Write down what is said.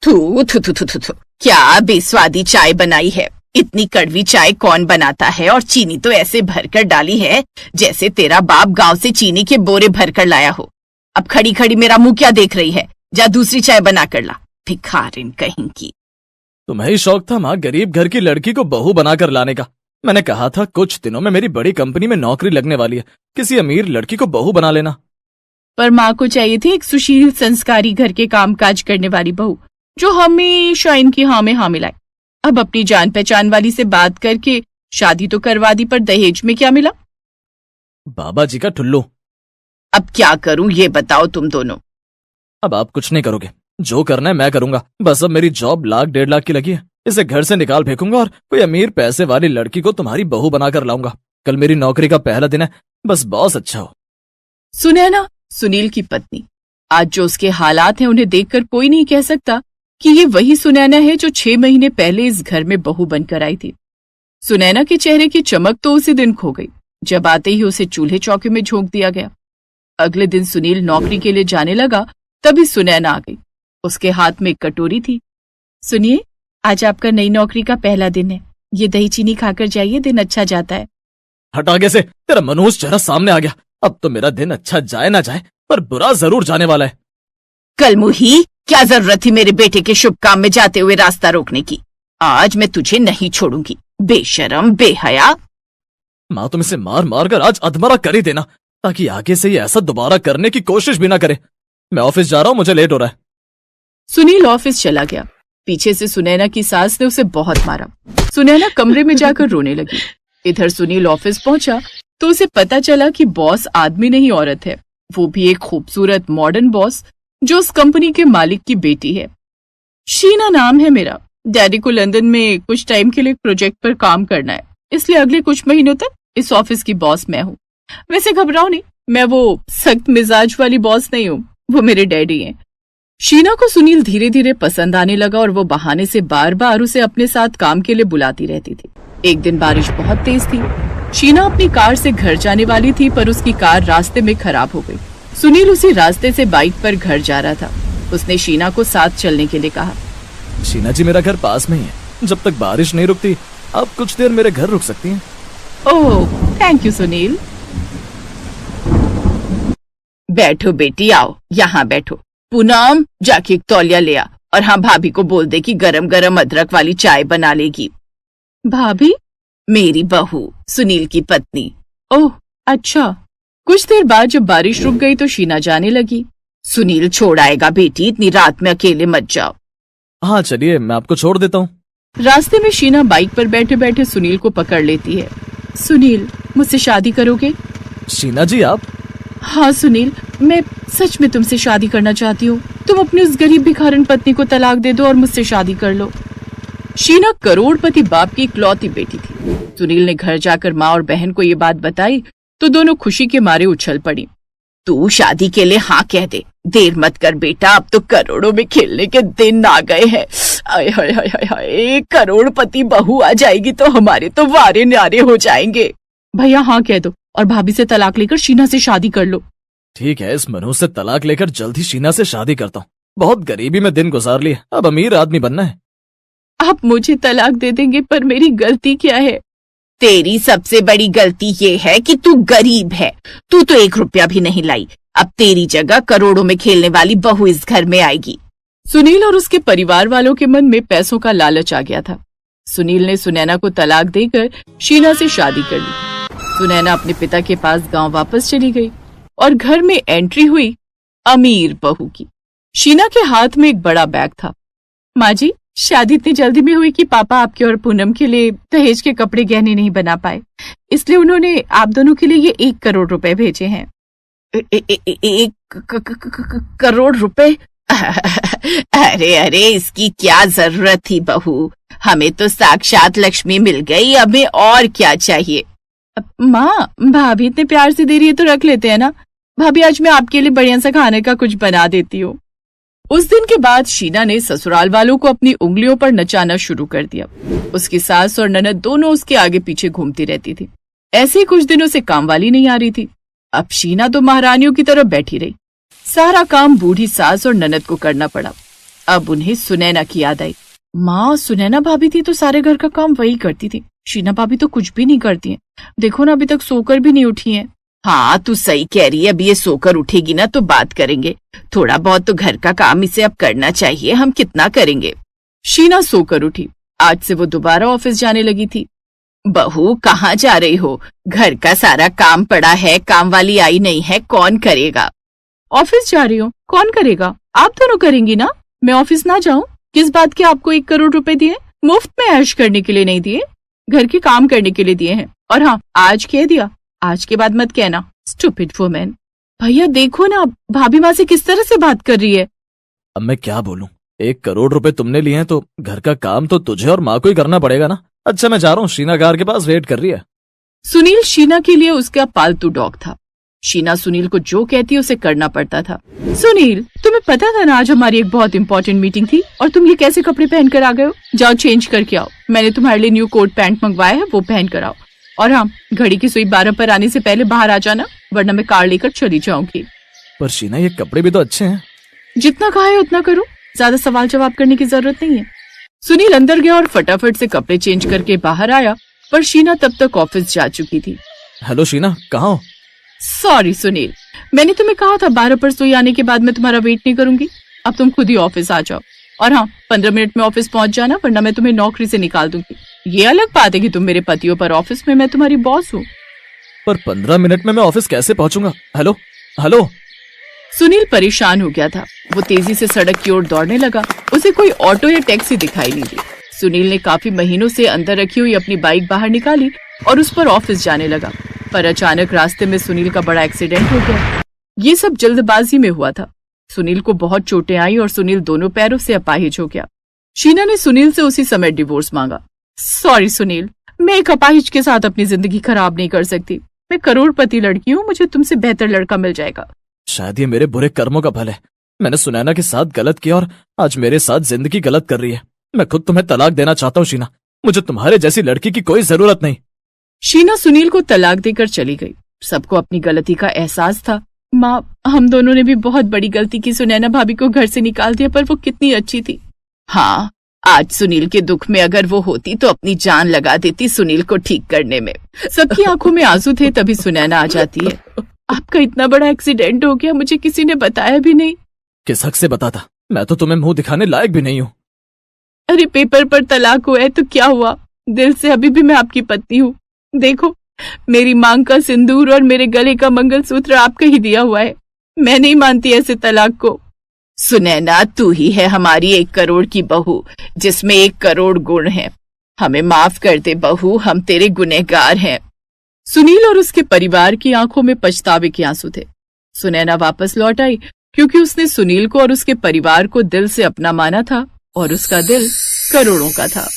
थू थू थू थू थू थू, क्या बेस्वादी चाय बनाई है। इतनी कड़वी चाय कौन बनाता है, और चीनी तो ऐसे भरकर डाली है जैसे तेरा बाप गांव से चीनी के बोरे भरकर लाया हो। अब खड़ी खड़ी मेरा मुंह क्या देख रही है, जा दूसरी चाय बना कर ला, भिखारिन कहीं की। तुम्हें ही शौक था माँ गरीब घर की लड़की को बहू बनाकर लाने का। मैंने कहा था कुछ दिनों में मेरी बड़ी कंपनी में नौकरी लगने वाली है, किसी अमीर लड़की को बहू बना लेना। पर माँ को चाहिए थी एक सुशील संस्कारी घर के कामकाज करने वाली बहू, जो हमेशा इनकी हाँ में हाँ मिलाए। अब अपनी जान पहचान वाली से बात करके शादी तो करवा दी, पर दहेज में क्या मिला? बाबा जी का ठुल्लू। अब क्या करूं ये बताओ तुम दोनों। अब आप कुछ नहीं करोगे, जो करना है मैं करूंगा। बस अब मेरी जॉब 1.5 लाख की लगी है, इसे घर से निकाल फेंकूंगा और कोई अमीर पैसे वाली लड़की को तुम्हारी बहू बनाकर लाऊंगा। कल मेरी नौकरी का पहला दिन है, बस बॉस अच्छा हो। सुनैना, सुनील की पत्नी, आज जो उसके हालात हैं उन्हें देखकर कोई नहीं कह सकता कि ये वही सुनैना है जो 6 महीने पहले इस घर में बहू बनकर आई थी। सुनैना के चेहरे की चमक तो उसी दिन खो गई जब आते ही उसे चूल्हे चौके में झोंक दिया गया। अगले दिन सुनील नौकरी के लिए जाने लगा, तभी सुनैना आ गई। उसके हाथ में एक कटोरी थी। सुनिए, आज आपका नई नौकरी का पहला दिन है, ये दही चीनी खाकर जाइए, दिन अच्छा जाता है। हट आगे से, तेरा मनहूस चेहरा सामने आ गया। अब तो मेरा दिन अच्छा जाए ना जाए, पर बुरा जरूर जाने वाला है। कल मुही, क्या जरूरत थी मेरे बेटे के शुभ काम में जाते हुए रास्ता रोकने की? आज मैं तुझे नहीं छोड़ूंगी, बेशरम बेहया। माँ तुम इसे मार मार कर आज अधमरा कर ही देना, ताकि आगे से ये ऐसा दोबारा करने की कोशिश भी ना करे। मैं ऑफिस जा रहा हूँ, मुझे लेट हो रहा है। सुनील ऑफिस चला गया। पीछे से सुनैना की सास ने उसे बहुत मारा। सुनैना कमरे में जाकर रोने लगी। इधर सुनील ऑफिस पहुंचा तो उसे पता चला कि बॉस आदमी नहीं औरत है, वो भी एक खूबसूरत मॉडर्न बॉस जो उस कंपनी के मालिक की बेटी है। शीना नाम है मेरा। डैडी को लंदन में कुछ टाइम के लिए प्रोजेक्ट पर काम करना है, इसलिए अगले कुछ महीनों तक इस ऑफिस की बॉस मैं हूँ। वैसे घबराओ नहीं, मैं वो सख्त मिजाज वाली बॉस नहीं हूँ, वो मेरे डैडी हैं। शीना को सुनील धीरे धीरे पसंद आने लगा और वो बहाने से बार बार उसे अपने साथ काम के लिए बुलाती रहती थी। एक दिन बारिश बहुत तेज थी। शीना अपनी कार से घर जाने वाली थी, पर उसकी कार रास्ते में खराब हो गई। सुनील उसी रास्ते से बाइक पर घर जा रहा था। उसने शीना को साथ चलने के लिए कहा। शीना जी, मेरा घर पास में ही है, जब तक बारिश नहीं रुकती आप कुछ देर मेरे घर रुक सकती हैं। ओह, थैंक यू सुनील। बैठो बेटी, आओ यहाँ बैठो। पूनम, जाके एक तौलिया ले आ, और हाँ, भाभी को बोल दे कि गरम गरम अदरक वाली चाय बना लेगी। भाभी? मेरी बहू, सुनील की पत्नी। ओह अच्छा। कुछ देर बाद जब बारिश रुक गई तो शीना जाने लगी। सुनील छोड़ आएगा बेटी, इतनी रात में अकेले मत जाओ। हाँ चलिए, मैं आपको छोड़ देता हूँ। रास्ते में शीना बाइक पर बैठे बैठे सुनील को पकड़ लेती है। सुनील, मुझसे शादी करोगे? शीना जी आप? हाँ सुनील, मैं सच में तुमसे शादी करना चाहती हूँ। तुम अपनी उस गरीब भिखारन पत्नी को तलाक दे दो और मुझसे शादी कर लो। शीना करोड़पति बाप की इकलौती बेटी थी। सुनील ने घर जाकर माँ और बहन को ये बात बताई तो दोनों खुशी के मारे उछल पड़ी। तू शादी के लिए हाँ कह दे, देर मत कर बेटा, अब तो करोड़ों में खेलने के दिन आ गए हैं। हाय हाय हाय हाय हाय, करोड़पति बहू आ जाएगी तो हमारे तो वारे न्यारे हो जाएंगे। भैया हाँ कह दो और भाभी से तलाक लेकर शीना से शादी कर लो। ठीक है, इस मनहूस से तलाक लेकर जल्द ही शीना से शादी करता हूँ। बहुत गरीबी में दिन गुजार लिए, अब अमीर आदमी बनना है। आप मुझे तलाक दे देंगे, पर मेरी गलती क्या है? तेरी सबसे बड़ी गलती ये है कि तू गरीब है। तू तो 1 रुपया भी नहीं लाई। अब तेरी जगह करोड़ों में खेलने वाली बहू इस घर में आएगी। सुनील और उसके परिवार वालों के मन में पैसों का लालच आ गया था। सुनील ने सुनैना को तलाक देकर शीना से शादी कर ली। सुनैना अपने पिता के पास गांव वापस चली गई और घर में एंट्री हुई अमीर बहू की। शीना के हाथ में एक बड़ा बैग था। माँ जी, शादी इतनी जल्दी में हुई कि पापा आपके और पूनम के लिए दहेज के कपड़े गहने नहीं बना पाए, इसलिए उन्होंने आप दोनों के लिए ये 1 करोड़ रुपए भेजे हैं। 1 करोड़ रुपए? अरे अरे, इसकी क्या जरूरत थी बहू, हमें तो साक्षात लक्ष्मी मिल गई, हमें और क्या चाहिए। माँ, भाभी इतने प्यार से दे रही है तो रख लेते हैं ना। भाभी, आज मैं आपके लिए बढ़िया सा खाने का कुछ बना देती हूँ। उस दिन के बाद शीना ने ससुराल वालों को अपनी उंगलियों पर नचाना शुरू कर दिया। उसकी सास और ननद दोनों उसके आगे पीछे घूमती रहती थी। ऐसे ही कुछ दिनों से काम वाली नहीं आ रही थी। अब शीना तो महारानियों की तरह बैठी रही। सारा काम बूढ़ी सास और ननद को करना पड़ा। अब उन्हें सुनैना की याद आई। माँ, सुनैना भाभी थी तो सारे घर का काम वही करती थी। शीना भाभी तो कुछ भी नहीं करती हैं। देखो ना, अभी तक सोकर भी नहीं उठी हैं। हाँ, तू सही कह रही है। अभी ये सोकर उठेगी ना तो बात करेंगे। थोड़ा बहुत तो घर का काम इसे अब करना चाहिए। हम कितना करेंगे। शीना सोकर उठी। आज से वो दोबारा ऑफिस जाने लगी थी। बहू, कहाँ जा रही हो? घर का सारा काम पड़ा है, काम वाली आई नहीं है, कौन करेगा? ऑफिस जा रही हूँ। कौन करेगा? आप दोनों करेंगी ना। मैं ऑफिस ना जाऊं? किस बात के आपको 1 करोड़ रुपए दिए? मुफ्त में ऐश करने के लिए नहीं दिए, घर के काम करने के लिए दिए हैं। और हाँ, आज कह दिया, आज के बाद मत कहना। Stupid women. भैया देखो ना, भाभी माँ से किस तरह से बात कर रही है। अब मैं क्या बोलूं? 1 करोड़ रुपए तुमने लिए हैं तो घर का काम तो तुझे और माँ को ही करना पड़ेगा ना। अच्छा, मैं जा रहा हूँ, शीना कार के पास वेट कर रही है। सुनील शीना के लिए उसका पालतू डॉग था। शीना सुनील को जो कहती उसे करना पड़ता था। सुनील, तुम्हें पता था ना आज हमारी एक बहुत इंपॉर्टेंट मीटिंग थी और तुम ये कैसे कपड़े पहन कर आ गए हो? जाओ चेंज करके आओ। मैंने तुम्हारे लिए न्यू कोट पैंट मंगवाया है, वो पहन कर आओ। और हाँ, घड़ी की सुई 12 पर आने से पहले बाहर आ जाना, वरना मैं कार लेकर चली जाऊंगी। पर शीना, ये कपड़े भी तो अच्छे हैं। जितना कहा है उतना करो, ज्यादा सवाल जवाब करने की जरूरत नहीं है। सुनील अंदर गया और फटाफट से कपड़े चेंज करके बाहर आया, पर शीना तब तक ऑफिस जा चुकी थी। हेलो शीना, कहाँ हो? सॉरी सुनील, मैंने तुम्हें कहा था 12 पर सोई आने के बाद मैं तुम्हारा वेट नहीं करूंगी। अब तुम खुद ही ऑफिस आ जाओ। और हाँ, 15 मिनट में ऑफिस पहुंच जाना, वरना मैं तुम्हें नौकरी से निकाल दूंगी। ये अलग बात है कि तुम मेरे पति हो, पर ऑफिस में मैं तुम्हारी बॉस हूँ। पर 15 मिनट में मैं ऑफिस कैसे पहुंचूंगा? Hello hello. सुनील परेशान हो गया था। वो तेजी से सड़क की ओर दौड़ने लगा। उसे कोई ऑटो या टैक्सी दिखाई नहीं दी। सुनील ने काफी महीनों से अंदर रखी हुई अपनी बाइक बाहर निकाली और उस पर ऑफिस जाने लगा। पर अचानक रास्ते में सुनील का बड़ा एक्सीडेंट हो गया। ये सब जल्दबाजी में हुआ था। सुनील को बहुत चोटें आई और सुनील दोनों पैरों से अपाहिज हो गया। शीना ने सुनील से उसी समय डिवोर्स मांगा। सॉरी सुनील, मैं एक अपाहिज के साथ अपनी जिंदगी खराब नहीं कर सकती। मैं करोड़पति लड़की हूँ, मुझे तुमसे बेहतर लड़का मिल जाएगा। शायद ये मेरे बुरे कर्मों का फल है। मैंने सुनैना के साथ गलत किया और आज मेरे साथ जिंदगी गलत कर रही है। मैं खुद तुम्हें तलाक देना चाहता हूँ शीना। मुझे तुम्हारे जैसी लड़की की कोई जरूरत नहीं। शीना सुनील को तलाक देकर चली गई। सबको अपनी गलती का एहसास था। माँ, हम दोनों ने भी बहुत बड़ी गलती की। सुनैना भाभी को घर से निकाल दिया, पर वो कितनी अच्छी थी। हाँ, आज सुनील के दुख में अगर वो होती तो अपनी जान लगा देती सुनील को ठीक करने में। सबकी आंखों में आंसू थे, तभी सुनैना आ जाती है। आपका इतना बड़ा एक्सीडेंट हो गया, मुझे किसी ने बताया भी नहीं। किस हक से बताता? मैं तो तुम्हें मुंह दिखाने लायक भी नहीं हूँ। अरे, पेपर पर तलाक हुआ है तो क्या हुआ? दिल से अभी भी मैं आपकी पत्नी हूँ। देखो, मेरी मांग का सिंदूर और मेरे गले का मंगलसूत्र आपका ही दिया हुआ है। मैं नहीं मानती ऐसे तलाक को। सुनैना, तू ही है हमारी 1 करोड़ की बहू, जिसमें 1 करोड़ गुण है। हमें माफ कर दे बहू, हम तेरे गुनहगार हैं। सुनील और उसके परिवार की आंखों में पछतावे के आंसू थे। सुनैना वापस लौट आई क्योंकि उसने सुनील को और उसके परिवार को दिल से अपना माना था और उसका दिल करोड़ों का था।